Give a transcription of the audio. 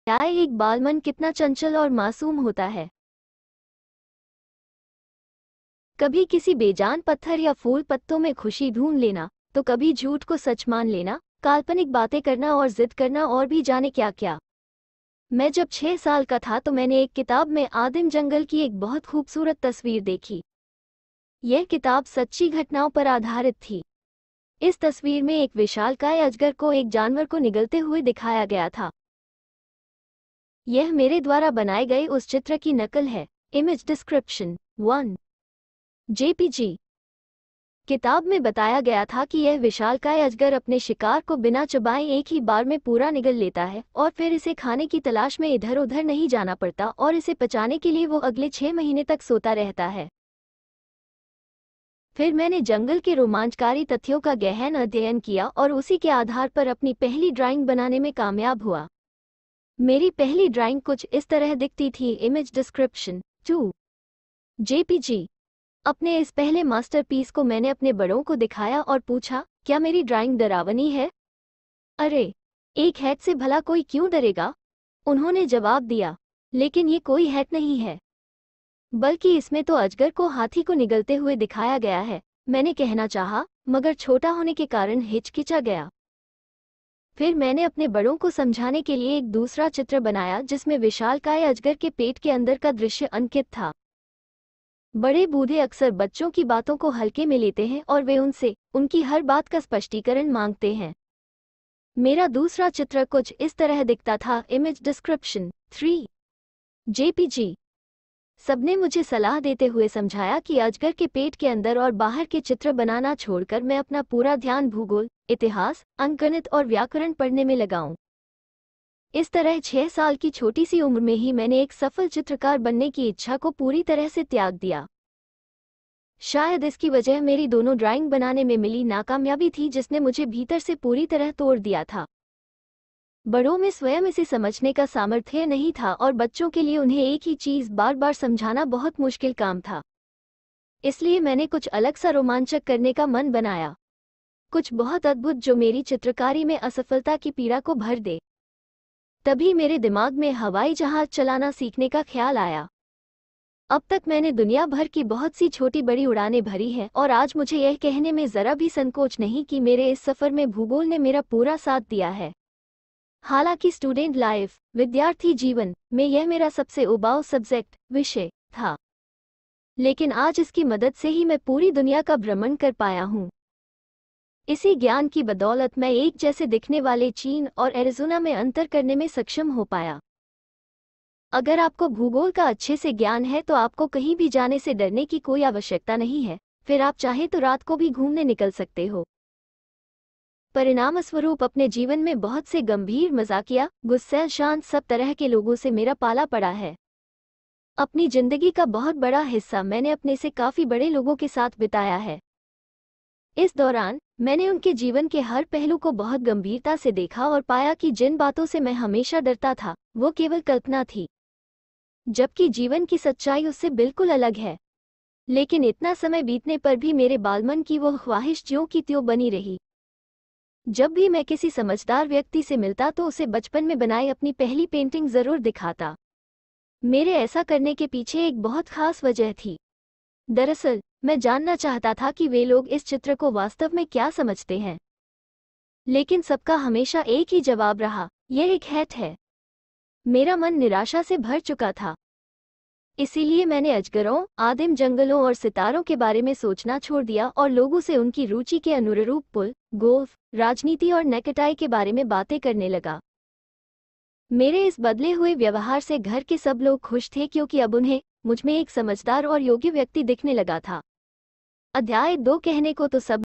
क्या एक बालमन कितना चंचल और मासूम होता है। कभी किसी बेजान पत्थर या फूल पत्तों में खुशी ढूंढ लेना, तो कभी झूठ को सच मान लेना, काल्पनिक बातें करना और जिद करना और भी जाने क्या क्या। मैं जब 6 साल का था तो मैंने एक किताब में आदिम जंगल की एक बहुत खूबसूरत तस्वीर देखी। यह किताब सच्ची घटनाओं पर आधारित थी। इस तस्वीर में एक विशालकाय अजगर को एक जानवर को निगलते हुए दिखाया गया था। यह मेरे द्वारा बनाए गए उस चित्र की नकल है। Image description 1 JPG. किताब में बताया गया था कि यह विशालकाय अजगर अपने शिकार को बिना चबाए एक ही बार में पूरा निगल लेता है और फिर इसे खाने की तलाश में इधर उधर नहीं जाना पड़ता और इसे पचाने के लिए वो अगले 6 महीने तक सोता रहता है। फिर मैंने जंगल के रोमांचकारी तथ्यों का गहन अध्ययन किया और उसी के आधार पर अपनी पहली ड्राइंग बनाने में कामयाब हुआ। मेरी पहली ड्राइंग कुछ इस तरह दिखती थी। Image description 2 JPG. अपने इस पहले मास्टरपीस को मैंने अपने बड़ों को दिखाया और पूछा, क्या मेरी ड्राइंग डरावनी है? अरे, एक हैट से भला कोई क्यों डरेगा? उन्होंने जवाब दिया, लेकिन ये कोई हैट नहीं है, बल्कि इसमें तो अजगर को हाथी को निगलते हुए दिखाया गया है। मैंने कहना चाहा, मगर छोटा होने के कारण हिचकिचा गया। फिर मैंने अपने बड़ों को समझाने के लिए एक दूसरा चित्र बनाया जिसमें विशालकाय अजगर के पेट के अंदर का दृश्य अंकित था। बड़े बूढ़े अक्सर बच्चों की बातों को हल्के में लेते हैं और वे उनसे उनकी हर बात का स्पष्टीकरण मांगते हैं। मेरा दूसरा चित्र कुछ इस तरह दिखता था। Image description 3 JPG. सबने मुझे सलाह देते हुए समझाया कि अजगर के पेट के अंदर और बाहर के चित्र बनाना छोड़कर मैं अपना पूरा ध्यान भूगोल, इतिहास, अंकगणित और व्याकरण पढ़ने में लगाऊं। इस तरह 6 साल की छोटी सी उम्र में ही मैंने एक सफल चित्रकार बनने की इच्छा को पूरी तरह से त्याग दिया। शायद इसकी वजह मेरी दोनों ड्राइंग बनाने में मिली नाकामयाबी थी जिसने मुझे भीतर से पूरी तरह तोड़ दिया था। बड़ों में स्वयं इसे समझने का सामर्थ्य नहीं था और बच्चों के लिए उन्हें एक ही चीज़ बार बार समझाना बहुत मुश्किल काम था। इसलिए मैंने कुछ अलग सा रोमांचक करने का मन बनाया, कुछ बहुत अद्भुत जो मेरी चित्रकारी में असफलता की पीड़ा को भर दे। तभी मेरे दिमाग में हवाई जहाज चलाना सीखने का ख्याल आया। अब तक मैंने दुनिया भर की बहुत सी छोटी बड़ी उड़ानें भरी हैं और आज मुझे यह कहने में ज़रा भी संकोच नहीं कि मेरे इस सफ़र में भूगोल ने मेरा पूरा साथ दिया है। हालांकि स्टूडेंट लाइफ, विद्यार्थी जीवन में यह मेरा सबसे उबाऊ सब्जेक्ट विषय था, लेकिन आज इसकी मदद से ही मैं पूरी दुनिया का भ्रमण कर पाया हूँ। इसी ज्ञान की बदौलत मैं एक जैसे दिखने वाले चीन और एरिज़ोना में अंतर करने में सक्षम हो पाया। अगर आपको भूगोल का अच्छे से ज्ञान है तो आपको कहीं भी जाने से डरने की कोई आवश्यकता नहीं है। फिर आप चाहे तो रात को भी घूमने निकल सकते हो। परिणामस्वरूप अपने जीवन में बहुत से गंभीर, मजाकिया, गुस्सैल, शांत सब तरह के लोगों से मेरा पाला पड़ा है। अपनी जिंदगी का बहुत बड़ा हिस्सा मैंने अपने से काफ़ी बड़े लोगों के साथ बिताया है। इस दौरान मैंने उनके जीवन के हर पहलू को बहुत गंभीरता से देखा और पाया कि जिन बातों से मैं हमेशा डरता था वो केवल कल्पना थी, जबकि जीवन की सच्चाई उससे बिल्कुल अलग है। लेकिन इतना समय बीतने पर भी मेरे बालमन की वो ख्वाहिश ज्यों की त्यों बनी रही। जब भी मैं किसी समझदार व्यक्ति से मिलता तो उसे बचपन में बनाई अपनी पहली पेंटिंग ज़रूर दिखाता। मेरे ऐसा करने के पीछे एक बहुत खास वजह थी। दरअसल मैं जानना चाहता था कि वे लोग इस चित्र को वास्तव में क्या समझते हैं। लेकिन सबका हमेशा एक ही जवाब रहा, यह एक हैट है। मेरा मन निराशा से भर चुका था। इसीलिए मैंने अजगरों, आदिम जंगलों और सितारों के बारे में सोचना छोड़ दिया और लोगों से उनकी रुचि के अनुरूप पुल, गोल्फ, राजनीति और नेकटाई के बारे में बातें करने लगा। मेरे इस बदले हुए व्यवहार से घर के सब लोग खुश थे क्योंकि अब उन्हें मुझ में एक समझदार और योग्य व्यक्ति दिखने लगा था। अध्याय 2 कहने को तो सब